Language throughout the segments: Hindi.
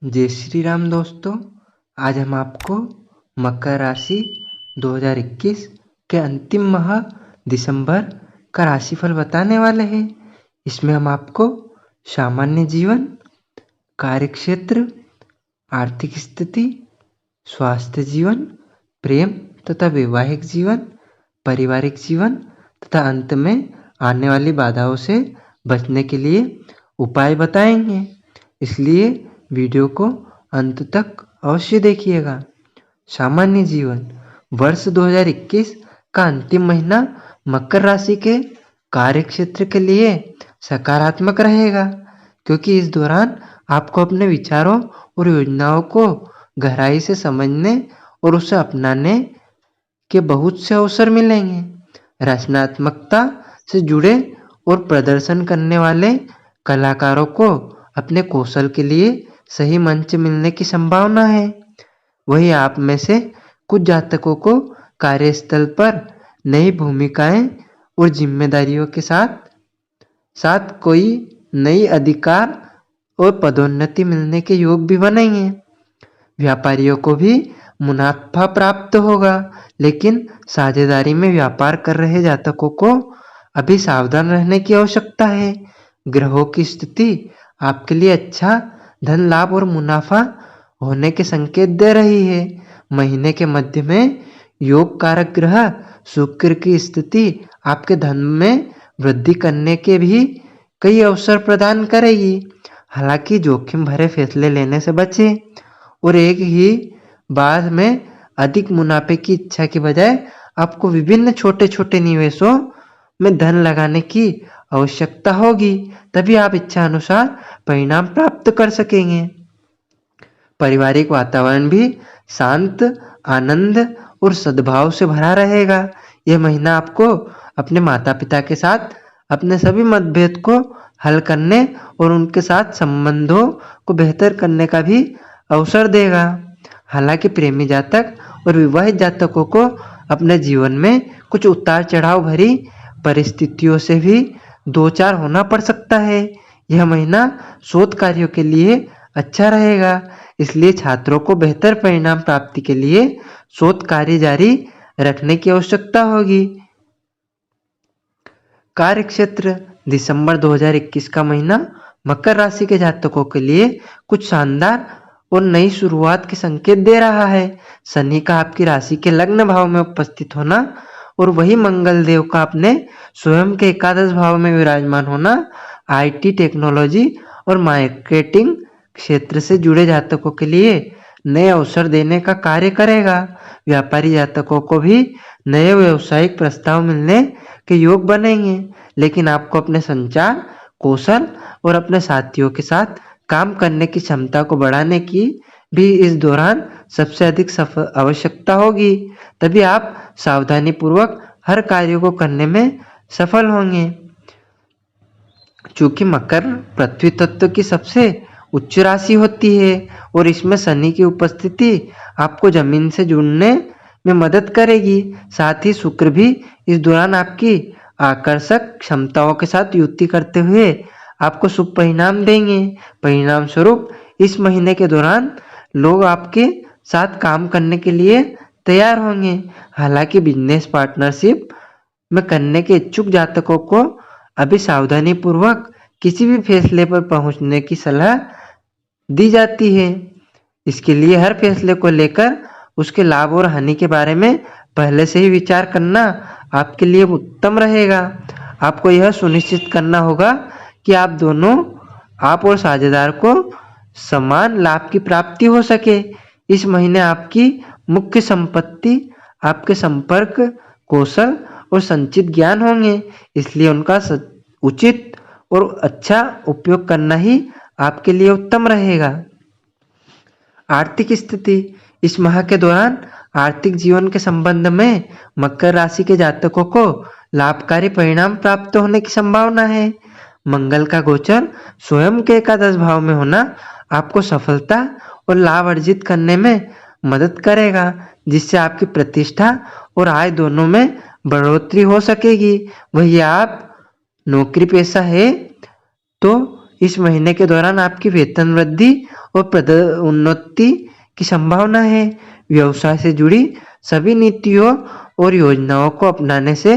जय श्री राम दोस्तों। आज हम आपको मकर राशि 2021 के अंतिम माह दिसंबर का राशिफल बताने वाले हैं। इसमें हम आपको सामान्य जीवन, कार्यक्षेत्र, आर्थिक स्थिति, स्वास्थ्य जीवन, प्रेम तथा वैवाहिक जीवन, पारिवारिक जीवन तथा अंत में आने वाली बाधाओं से बचने के लिए उपाय बताएंगे। इसलिए वीडियो को अंत तक अवश्य देखिएगा। सामान्य जीवन, वर्ष 2021 का अंतिम महीना मकर राशि के कार्यक्षेत्र के लिए सकारात्मक रहेगा, क्योंकि इस दौरान आपको अपने विचारों और योजनाओं को गहराई से समझने और उसे अपनाने के बहुत से अवसर मिलेंगे। रचनात्मकता से जुड़े और प्रदर्शन करने वाले कलाकारों को अपने कौशल के लिए सही मंच मिलने की संभावना है। वही आप में से कुछ जातकों को कार्यस्थल पर नई भूमिकाएं और जिम्मेदारियों के साथ कोई नई अधिकार और पदोन्नति मिलने के योग भी बनेंगे। व्यापारियों को भी मुनाफा प्राप्त होगा, लेकिन साझेदारी में व्यापार कर रहे जातकों को अभी सावधान रहने की आवश्यकता है। ग्रहों की स्थिति आपके लिए अच्छा धन लाभ और मुनाफा होने के संकेत दे रही है। महीने के मध्य में योग कारक ग्रह शुक्र की स्थिति आपके धन में वृद्धि करने के भी कई अवसर प्रदान करेगी। हालांकि जोखिम भरे फैसले लेने से बचें और एक ही बार में अधिक मुनाफे की इच्छा के बजाय आपको विभिन्न छोटे छोटे निवेशों में धन लगाने की आवश्यकता होगी, तभी आप इच्छा अनुसार परिणाम प्राप्त कर सकेंगे। पारिवारिक वातावरण भी शांत, आनंद और सद्भाव से भरा रहेगा। यह महीना आपको अपने माता पिता के साथ अपने सभी मतभेद को हल करने और उनके साथ संबंधों को बेहतर करने का भी अवसर देगा। हालांकि प्रेमी जातक और विवाहित जातकों को अपने जीवन में कुछ उतार चढ़ाव भरी परिस्थितियों से भी दो चार होना पड़ सकता है। यह महीना शोध कार्यों के लिए अच्छा रहेगा, इसलिए छात्रों को बेहतर परिणाम प्राप्ति के लिए शोध कार्य जारी रखने की आवश्यकता होगी। कार्यक्षेत्र, दिसंबर 2021 का महीना मकर राशि के जातकों के लिए कुछ शानदार और नई शुरुआत के संकेत दे रहा है। शनि का आपकी राशि के लग्न भाव में उपस्थित होना और वही मंगल देव का अपने स्वयं के एकादश भाव में विराजमान होना आईटी, टेक्नोलॉजी और मार्केटिंग क्षेत्र से जुड़े जातकों के लिए नए अवसर देने का कार्य करेगा। व्यापारी जातकों को भी नए व्यावसायिक प्रस्ताव मिलने के योग बनेंगे, लेकिन आपको अपने संचार कौशल और अपने साथियों के साथ काम करने की क्षमता को बढ़ाने की भी इस दौरान सबसे अधिक आवश्यकता होगी, तभी आप सावधानी पूर्वक हर कार्य को करने में सफल होंगे। चूंकि मकर पृथ्वी तत्व की सबसे उच्च राशि होती है और इसमें शनि की उपस्थिति आपको जमीन से जुड़ने में मदद करेगी। साथ ही शुक्र भी इस दौरान आपकी आकर्षक क्षमताओं के साथ युति करते हुए आपको शुभ परिणाम देंगे। परिणाम स्वरूप इस महीने के दौरान लोग आपके साथ काम करने के लिए तैयार होंगे। हालांकि बिजनेस पार्टनरशिप में करने के इच्छुक जातकों को अभी सावधानी पूर्वक किसी भी फैसले पर पहुंचने की सलाह दी जाती है। इसके लिए हर फैसले को लेकर उसके लाभ और हानि के बारे में पहले से ही विचार करना आपके लिए उत्तम रहेगा। आपको यह सुनिश्चित करना होगा कि आप और साझेदार को समान लाभ की प्राप्ति हो सके। इस महीने आपकी मुख्य संपत्ति आपके संपर्क, कौशल और संचित ज्ञान होंगे, इसलिए उनका उचित और अच्छा उपयोग करना ही आपके लिए उत्तम रहेगा। आर्थिक स्थिति, इस माह के दौरान आर्थिक जीवन के संबंध में मकर राशि के जातकों को लाभकारी परिणाम प्राप्त होने की संभावना है। मंगल का गोचर स्वयं के एकादश भाव में होना आपको सफलता और लाभ अर्जित करने में मदद करेगा, जिससे आपकी प्रतिष्ठा और आय दोनों में बढ़ोतरी हो सकेगी। वही आप नौकरी पेशा है तो इस महीने के दौरान आपकी वेतन वृद्धि और उन्नति की संभावना है। व्यवसाय से जुड़ी सभी नीतियों और योजनाओं को अपनाने से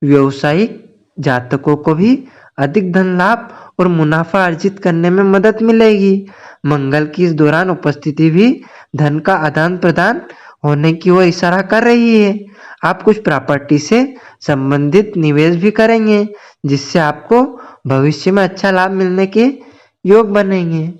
व्यावसायिक जातकों को भी अधिक धन लाभ और मुनाफा अर्जित करने में मदद मिलेगी। मंगल की इस दौरान उपस्थिति भी धन का आदान प्रदान होने की ओर इशारा कर रही है। आप कुछ प्रॉपर्टी से संबंधित निवेश भी करेंगे, जिससे आपको भविष्य में अच्छा लाभ मिलने के योग बनेंगे।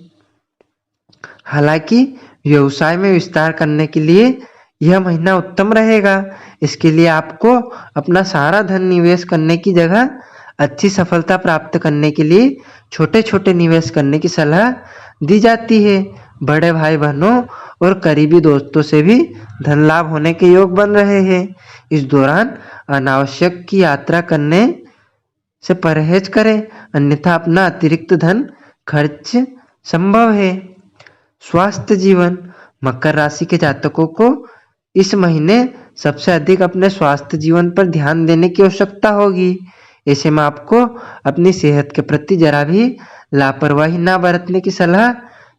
हालांकि व्यवसाय में विस्तार करने के लिए यह महीना उत्तम रहेगा। इसके लिए आपको अपना सारा धन निवेश करने की जगह अच्छी सफलता प्राप्त करने के लिए छोटे छोटे निवेश करने की सलाह दी जाती है। बड़े भाई बहनों और करीबी दोस्तों से भी धन लाभ होने के योग बन रहे हैं। इस दौरान अनावश्यक की यात्रा करने से परहेज करें, अन्यथा अपना अतिरिक्त धन खर्च संभव है। स्वास्थ्य जीवन, मकर राशि के जातकों को इस महीने सबसे अधिक अपने स्वास्थ्य जीवन पर ध्यान देने की आवश्यकता होगी। ऐसे में आपको अपनी सेहत के प्रति जरा भी लापरवाही ना बरतने की सलाह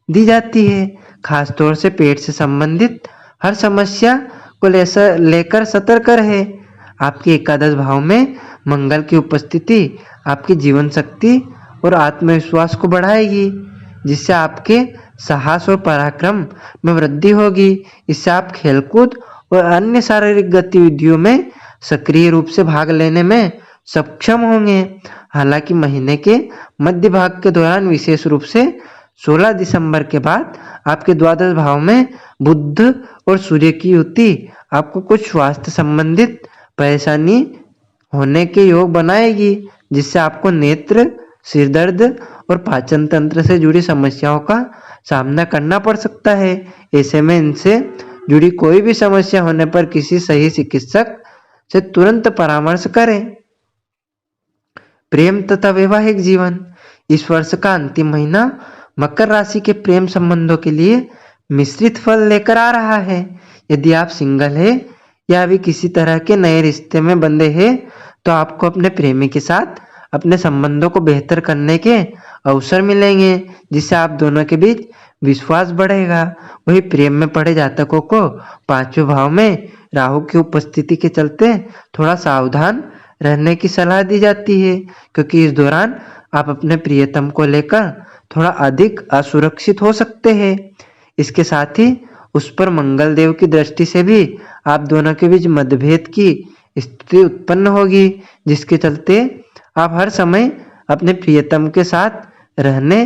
दी जाती है। खासतौर से पेट से संबंधित हर समस्या को लेकर सतर्क रहे। आपके एकादश भाव में मंगल की उपस्थिति आपकी जीवन शक्ति और आत्मविश्वास को बढ़ाएगी, जिससे आपके साहस और पराक्रम में वृद्धि होगी। इससे आप खेलकूद और अन्य शारीरिक गतिविधियों में सक्रिय रूप से भाग लेने में सक्षम होंगे। हालांकि महीने के मध्य भाग के दौरान, विशेष रूप से 16 दिसंबर के बाद, आपके द्वादश भाव में बुध और सूर्य की युति आपको कुछ स्वास्थ्य संबंधित परेशानी होने के योग बनाएगी, जिससे आपको नेत्र, सिर दर्द और पाचन तंत्र से जुड़ी समस्याओं का सामना करना पड़ सकता है। ऐसे में इनसे जुड़ी कोई भी समस्या होने पर किसी सही चिकित्सक से तुरंत परामर्श करें। प्रेम तथा वैवाहिक जीवन, इस वर्ष का अंतिम महीना मकर राशि के प्रेम संबंधों के लिए मिश्रित फल लेकर आ रहा है। यदि आप सिंगल है या अभी किसी तरह के नए रिश्ते में बंधे हैं, तो आपको अपने प्रेमी के साथ अपने संबंधों को बेहतर करने के अवसर मिलेंगे, जिससे आप दोनों के बीच विश्वास बढ़ेगा। वही प्रेम में पड़े जातकों को 5वें भाव में राहु की उपस्थिति के चलते थोड़ा सावधान रहने की सलाह दी जाती है, क्योंकि इस दौरान आप अपने प्रियतम को लेकर थोड़ा अधिक असुरक्षित हो सकते हैं। इसके साथ ही उस पर मंगल देव की दृष्टि से भी आप दोनों के बीच मतभेद की स्थिति उत्पन्न होगी, जिसके चलते आप हर समय अपने प्रियतम के साथ रहने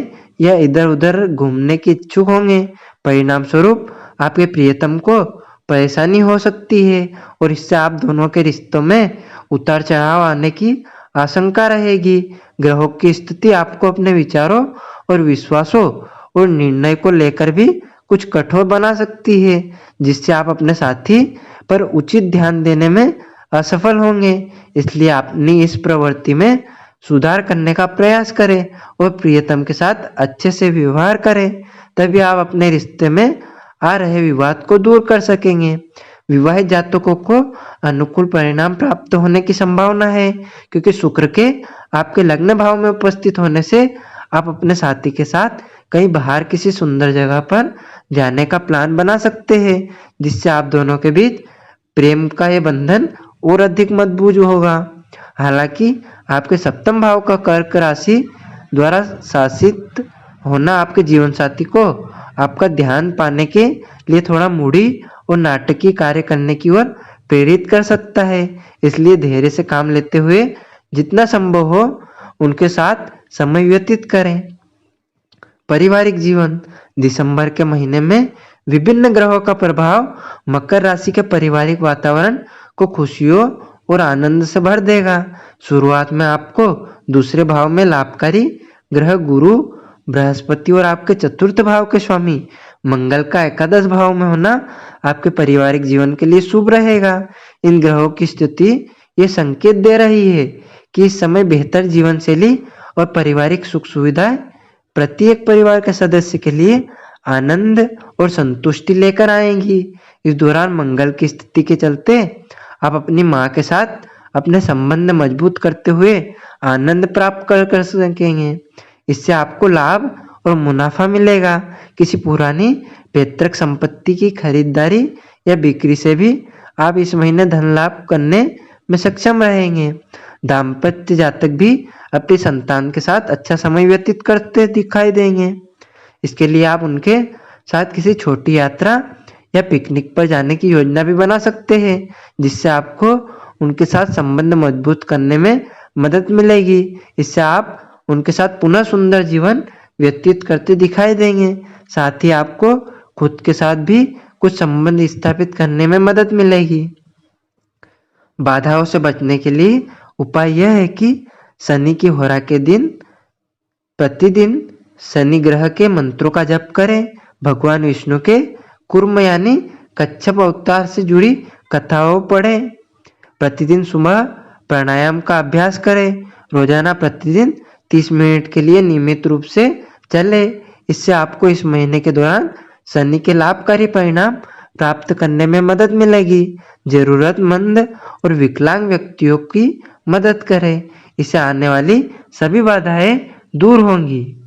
या इधर उधर घूमने के इच्छुक होंगे। परिणाम स्वरूप आपके प्रियतम को परेशानी हो सकती है और इससे आप दोनों के रिश्तों में उतार चढ़ाव आने की आशंका रहेगी। ग्रहों की स्थिति आपको अपने विचारों और विश्वासों और निर्णय को लेकर भी कुछ कठोर बना सकती है, जिससे आप अपने साथी पर उचित ध्यान देने में असफल होंगे। इसलिए अपनी इस प्रवृत्ति में सुधार करने का प्रयास करें और प्रियतम के साथ अच्छे से व्यवहार करें, तभी आप अपने रिश्ते में आ रहे विवाद को दूर कर सकेंगे। विवाहित जातकों को अनुकूल परिणाम प्राप्त होने की संभावना है, क्योंकि शुक्र के आपके लग्न भाव में उपस्थित होने से आप अपने साथी के साथ कहीं बाहर किसी सुंदर जगह पर जाने का प्लान बना सकते हैं, जिससे आप दोनों के बीच प्रेम का ये बंधन और अधिक मजबूत होगा। हालांकि आपके सप्तम भाव का कर्क राशि द्वारा शासित होना आपके जीवन साथी को आपका ध्यान पाने के लिए थोड़ा मूडी और नाटकीय कार्य करने की ओर प्रेरित कर सकता है। इसलिए धैर्य से काम लेते हुए जितना संभव हो उनके साथ समय व्यतीत करें। पारिवारिक जीवन, दिसंबर के महीने में विभिन्न ग्रहों का प्रभाव मकर राशि के पारिवारिक वातावरण को खुशियों और आनंद से भर देगा। शुरुआत में आपको दूसरे भाव में लाभकारी ग्रह गुरु, बृहस्पति और आपके चतुर्थ भाव के स्वामी मंगल का एकादश भाव में होना आपके पारिवारिक जीवन के लिए शुभ रहेगा। इन ग्रहों की स्थिति ये संकेत दे रही है कि इस समय बेहतर जीवन शैली और पारिवारिक सुख सुविधाएं प्रत्येक परिवार के सदस्य के लिए आनंद और संतुष्टि लेकर आएंगी। इस दौरान मंगल की स्थिति के चलते आप अपनी माँ के साथ अपने संबंध मजबूत करते हुए आनंद प्राप्त कर सकेंगे। इससे आपको लाभ और मुनाफा मिलेगा। किसी पुरानी पैतृक संपत्ति की खरीदारी या बिक्री से भी आप इस महीने धन लाभ करने में सक्षम रहेंगे। दाम्पत्य जातक भी अपनी संतान के साथ अच्छा समय व्यतीत करते दिखाई देंगे। इसके लिए आप उनके साथ किसी छोटी यात्रा या पिकनिक पर जाने की योजना भी बना सकते हैं, जिससे आपको उनके साथ संबंध मजबूत करने में मदद मिलेगी। इससे आप उनके साथ पुनः सुंदर जीवन व्यतीत करते दिखाई देंगे। साथ ही आपको खुद के साथ भी कुछ संबंध स्थापित करने में मदद मिलेगी। बाधाओं से बचने के लिए उपाय यह है कि शनि की होरा के दिन प्रतिदिन शनि ग्रह के मंत्रों का जप करें। भगवान विष्णु के कूर्म यानी कच्छप अवतार से जुड़ी कथाओं पढ़ें। प्रतिदिन सुबह प्राणायाम का अभ्यास करें। रोजाना प्रतिदिन 30 मिनट के लिए नियमित रूप से चले। इससे आपको इस महीने के दौरान शनि के लाभकारी परिणाम प्राप्त करने में मदद मिलेगी। जरूरतमंद और विकलांग व्यक्तियों की मदद करें। इससे आने वाली सभी बाधाएं दूर होंगी।